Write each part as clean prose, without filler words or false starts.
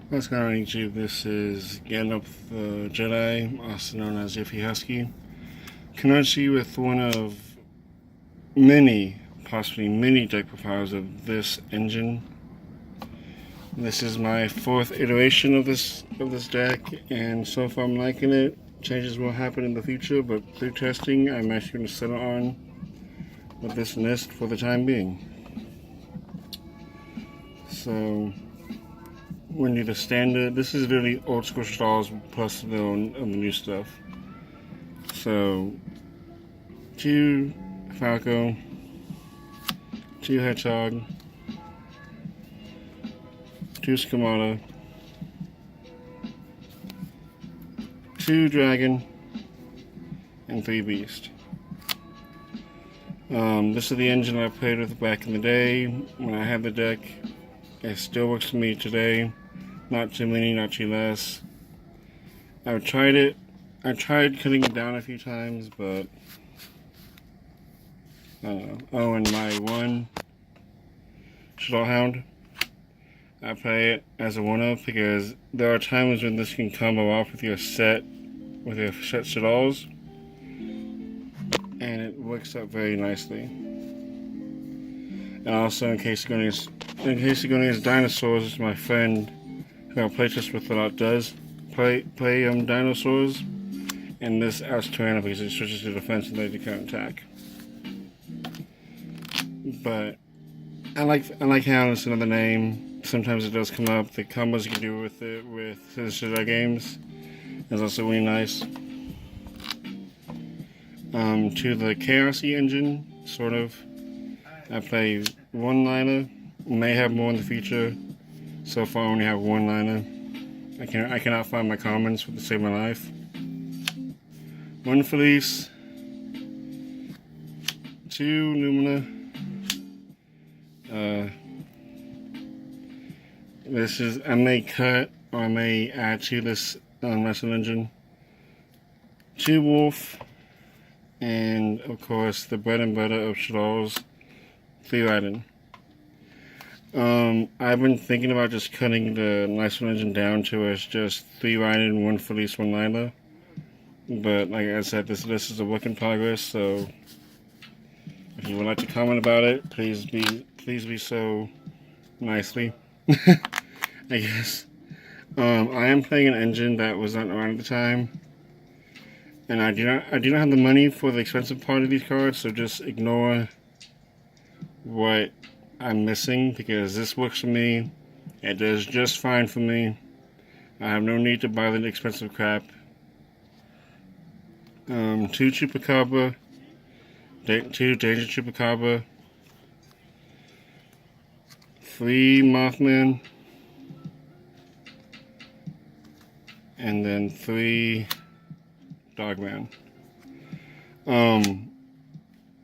What's going on YouTube? This is Getting Up the Jedi, also known as Yiffy Husky. Coming to you with one of many, possibly many deck profiles of this engine. This is my fourth iteration of this deck, and so far I'm liking it. Changes will happen in the future, but through testing, I'm actually going to settle on with this list for the time being. So, when you do the standard, this is really old school shadolls plus the new stuff. So, 2 Falco, 2 Hedgehog, 2 Schemata, 2 Dragon, and 3 Beast. This is the engine I played with back in the day when I had the deck. It still works for me today. Not too many, not too less. I've tried it. I tried cutting it down a few times, but I don't know. Oh, and my one Shadow Hound, I play it as a one-up because there are times when this can combo off with your set Shadolls, and it works out very nicely. And also, in case you're going to use dinosaurs, which my friend who I play test with a lot does play dinosaurs, and this outs Tyranno because it switches to defense and they can attack. But I like how it's another name. Sometimes it does come up. The combos you can do with it with Shadow games is also really nice. To the Chaosy engine, sort of. I play one liner. May have more in the future. So far, I only have one liner. I cannot find my commons to save my life. 1 Felice, 2 Lumina. This is, I may cut or I may add to this wrestling engine. 2 Wolf, and of course the bread and butter of Shadolls, 3 Raiden. I've been thinking about just cutting the nice one engine down to where it's just 3 Raiden, 1 Felice, 1 Lila. But like I said, this is a work in progress, so if you would like to comment about it, please be so nicely. I guess. I am playing an engine that was not around at the time, and I do not have the money for the expensive part of these cards, so just ignore what I'm missing because this works for me. It does just fine for me. I have no need to buy the expensive crap. 2 Chupacabra, 2 Danger Chupacabra, 3 Mothman, and then 3 Dogman.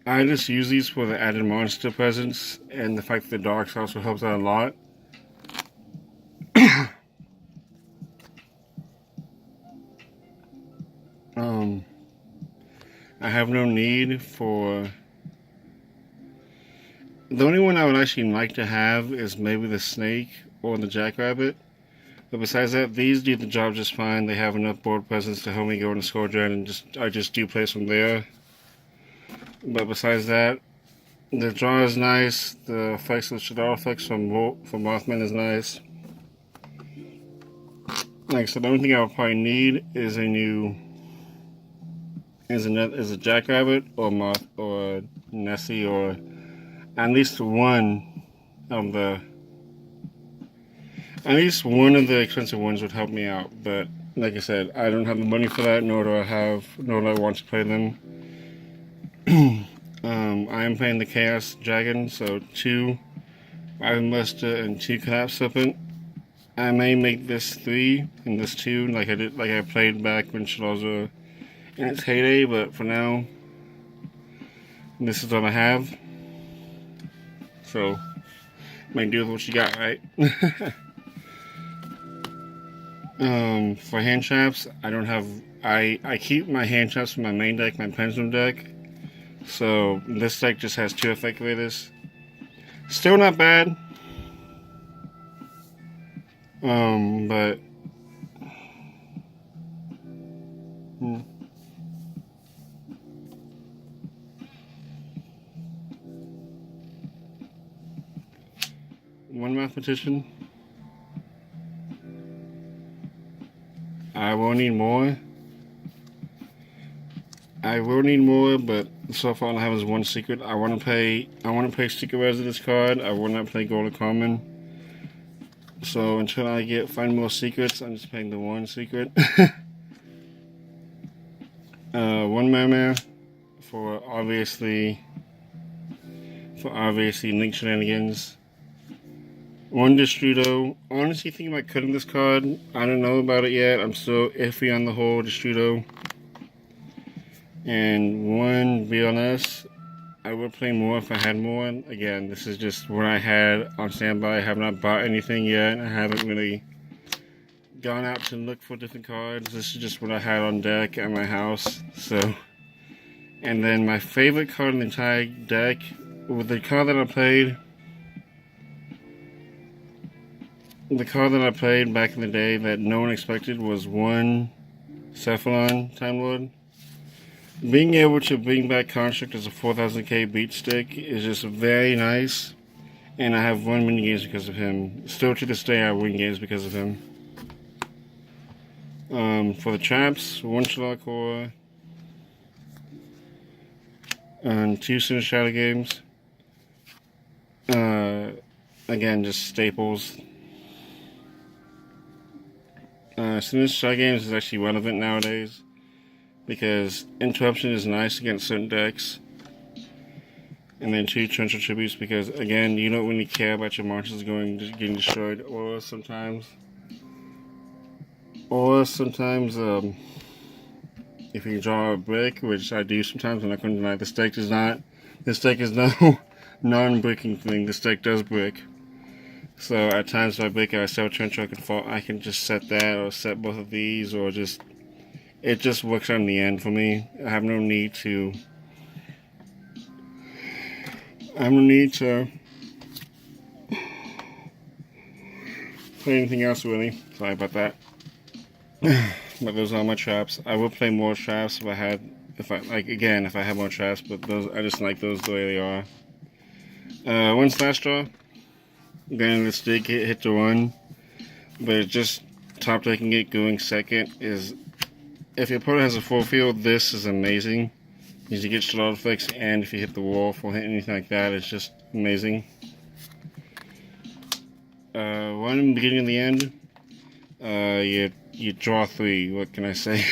I just use these for the added monster presence, and the fact that the dogs also helps out a lot. I have no need for... The only one I would actually like to have is maybe the snake or the jackrabbit. But besides that, these do the job just fine. They have enough board presence to help me go into score gen, and I just do place from there. But besides that, the draw is nice. The effects, the shadow effects from Mothman is nice. Like I said, the only thing I would probably need is a jackrabbit or moth or Nessie, or at least one of the expensive ones would help me out. But like I said, I don't have the money for that, nor do I want to play them. I am playing the Chaos Dragon, so 2 Iron Buster and 2 Collapse Serpent. I may make this 3 and this 2, like I played back when Shadolls were in its heyday, but for now, this is what I have. So, make do with what you got, right? For hand traps, I don't have. I keep my hand traps from my main deck, my Pendulum deck. So this deck just has 2 effect. Still not bad. But one mathematician. I will need more. I will need more, but so far all I have is one secret. I want to play secret residence card. I will not play gold or common. So until I find more secrets, I'm just playing the one secret. One mana for obviously link shenanigans. One Destrudo. Honestly, thinking about cutting this card. I don't know about it yet. I'm still iffy on the whole Destrudo. And one BLS. I would play more if I had more. Again, this is just what I had on standby. I have not bought anything yet. I haven't really gone out to look for different cards. This is just what I had on deck at my house. So, and then my favorite card in the entire deck, with the card that I played back in the day that no one expected, was one Cephalon Time Lord. Being able to bring back Construct as a 4000k beat stick is just very nice, and I have won many games because of him. Still to this day I win games because of him. For the traps, one Shaddoll Core, and two Sinister Shadow games. Again, just staples. Sinister Shadow games is actually relevant nowadays, because interruption is nice against certain decks. And then two Torrential Tributes, because again, you don't really care about your monsters getting destroyed, or sometimes if you draw a brick, which I do sometimes, I'm not going to deny this deck is no non-bricking thing. This deck does brick. So at times if I break it, I sell Torrential, I can just set that, or set both of these, or just it just works out in the end for me. I have no need to play anything else really. Sorry about that. But those are my traps. I would play more traps if I had more traps, but those I just like those the way they are. One Slash Draw. Granted, this did hit to one, but just top decking it, going second is, if your opponent has a full field, this is amazing. Because you get shaddoll effects, and if you hit the wall or hit anything like that, it's just amazing. One in the beginning and the end, you draw three. What can I say?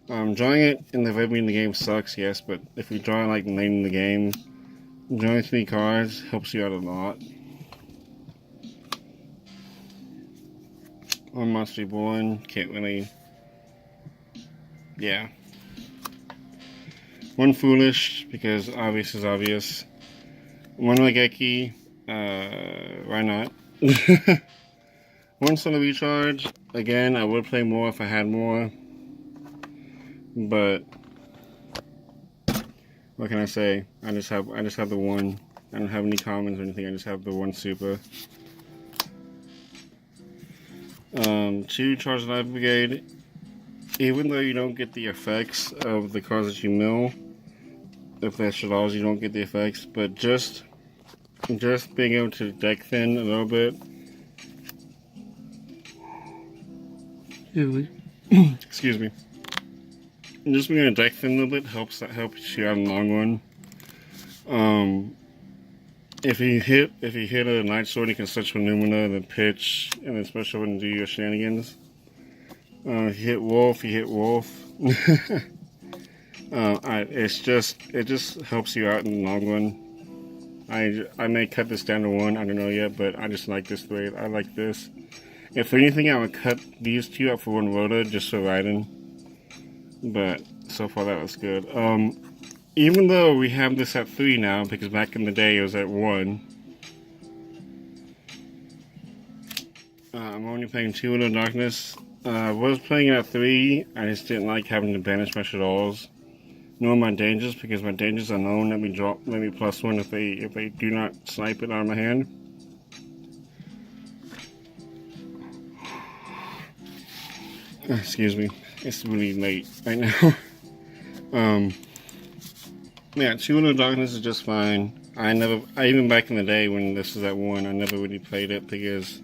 Drawing it in the very beginning of the game sucks, yes, but if you draw it like late in the game, drawing three cards helps you out a lot. One Monster Reborn, can't really. Yeah. One Foolish, because obvious is obvious. One Regeki, why not? One Solar Recharge, again, I would play more if I had more. But what can I say? I just have the one. I don't have any commons or anything, I just have the one super. Two Charge Life Brigade. Even though you don't get the effects of the cards that you mill, if they're shadolls, you don't get the effects, but just being able to deck thin a little bit. Excuse me. Just being able to deck thin a little bit helps you out in the long run. If you hit a Night Sword, you can switch from Numina, then pitch, and then special and do your shenanigans. If you hit Wolf, it just helps you out in the long run. I may cut this down to one, I don't know yet, but I just like this way. I like this. If anything, I would cut these two up for one Rhoda just for riding. But so far that was good. Even though we have this at 3 now, because back in the day it was at 1. I'm only playing 2 in the Darkness. I was playing at 3, I just didn't like having to banish my shadolls. Nor my dangers, because my dangers are known. Let me +1 if they do not snipe it out of my hand. Excuse me. It's really late right now. um, yeah, 2 Into Darkness is just fine. Even back in the day when this was at 1, I never really played it because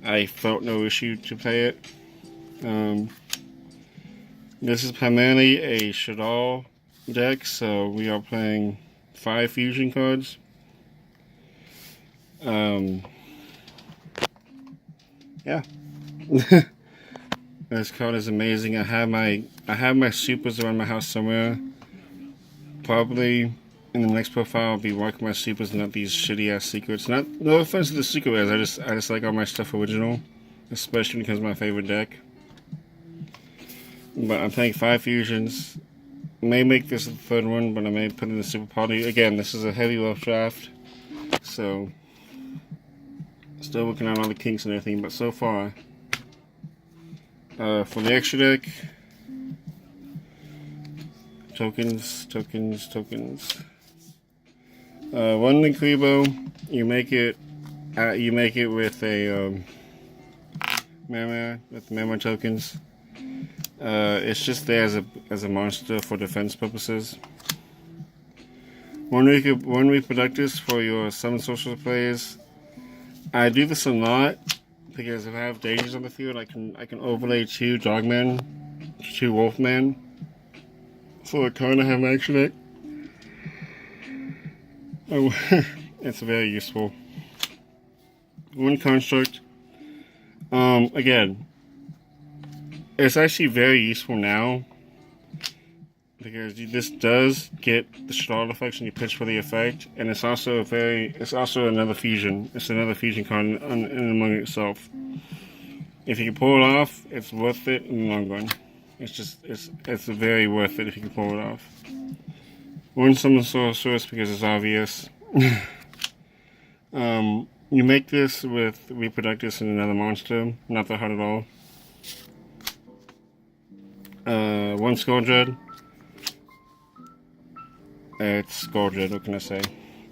I felt no issue to play it. This is primarily a shaddoll deck, so we are playing 5 fusion cards. Yeah. This card is amazing. I have my supers around my house somewhere. Probably in the next profile I'll be working my supers, not these shitty ass secrets. No offense to the secret rares, I just like all my stuff original. Especially because it's my favorite deck. But I'm playing 5 fusions. May make this the 3rd one, but I may put in the super party. Again, this is a heavy rough draft. So still working on all the kinks and everything, but so far for the extra deck, tokens. One Linkribo, you make it with a Mammoth tokens. It's just there as a monster for defense purposes. One Reproductus for your summon sorcerer players. I do this a lot because if I have dangers on the field, I can overlay 2 Dogmen, 2 Wolfmen for a card I have my extra deck. Oh, it's very useful. 1 Construct. Again, it's actually very useful now because this does get the shaddoll effects when you pitch for the effect, and it's also another fusion. It's another fusion card in among itself. If you can pull it off, it's worth it in the long run. It's very worth it if you can pull it off. 1 Summon Sorceress because it's obvious. You make this with Reproductus and another monster. Not that hard at all. 1 Skull-Dread. It's Skull-Dread, what can I say?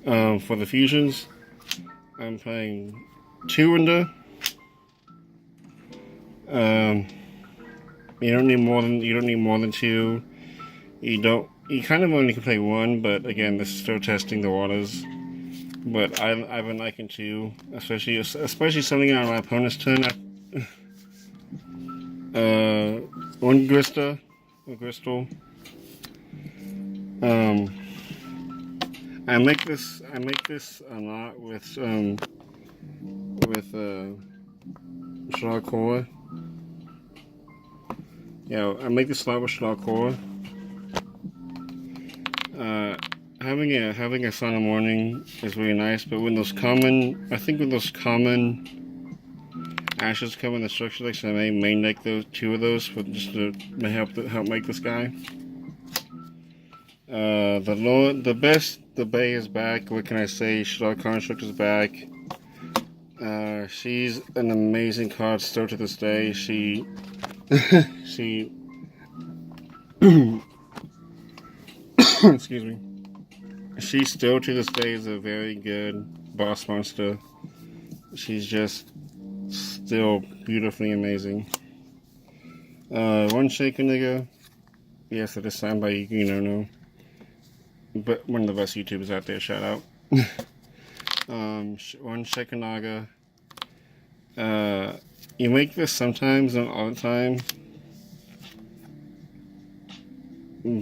For the fusions, I'm playing 2 Window. You don't need more than 2. You kind of only can play 1, but again, this is still testing the waters. But I've been liking 2, especially something on my opponent's turn. 1 Grista, a Crystal. I make this a lot with Shaddoll. Yeah, I make this a lot with Shaddoll. Having a Sun in the morning is really nice, but when those common ashes come in the structure decks, I may main deck 2 of those for just to help make this guy. The Bay is back. What can I say? Shaddoll Construct is back. She's an amazing card still to this day. She excuse me. She still to this day is a very good boss monster. She's just still beautifully amazing. 1 Shaken Nigga. Yes, it is signed by no. But one of the best YouTubers out there, shout out. 1 Shekanaga. You make this sometimes, not all the time.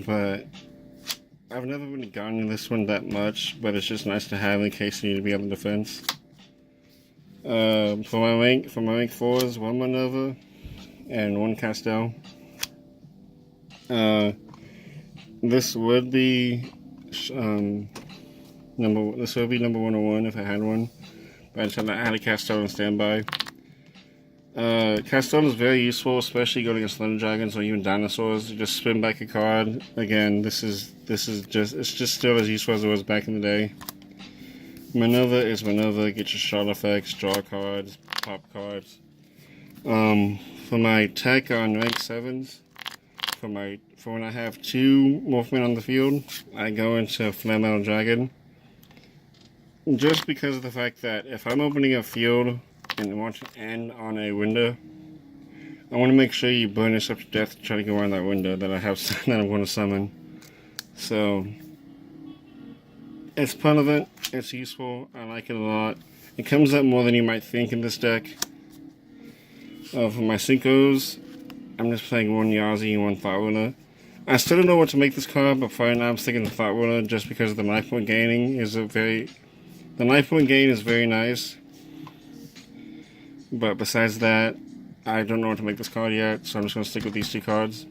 But I've never really gotten in this one that much, but it's just nice to have in case you need to be on the defense. For my rank 4s, 1 Minerva and 1 Castell. This would be number 101 if I had one. But I had a Castell on standby. Castell is very useful, especially going against Slender Dragons or even dinosaurs. You just spin back a card. Again, it's just still as useful as it was back in the day. Minerva is Minerva. Get your shot effects, draw cards, pop cards. For my tech on rank 7s, for when I have 2 Wolfmen on the field, I go into Flame Metal Dragon. Just because of the fact that if I'm opening a field and want to end on a window, I want to make sure you burn yourself to death to try to go around that window that I have that I'm going to summon. So it's relevant, it's useful, I like it a lot. It comes up more than you might think in this deck. For my Cincos, I'm just playing one Yazi and one Thought Ruler. I still don't know what to make this card, but for right now I'm sticking to Thought Ruler just because the life point gaining is the life point gain is very nice. But besides that, I don't know what to make this card yet, so I'm just going to stick with these two cards.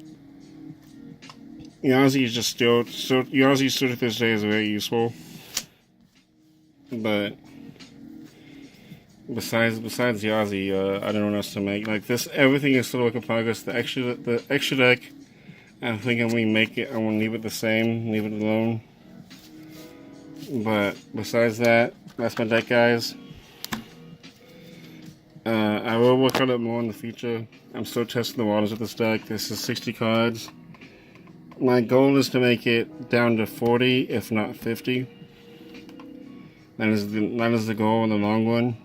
Yazi is just still Yazi still to this day is very useful. But besides Yazi, I don't know what else to make. Like this, everything is still a work in progress. The extra deck, I think I'm gonna make it. I'm gonna leave it the same, leave it alone. But besides that, that's my deck, guys. I will work on it more in the future. I'm still testing the waters with this deck. This is 60 cards. My goal is to make it down to 40, if not 50. That is the goal in the long run.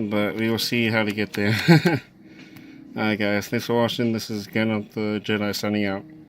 But we will see how to get there. Alright guys, thanks for watching. This is Gen of the Jedi signing out.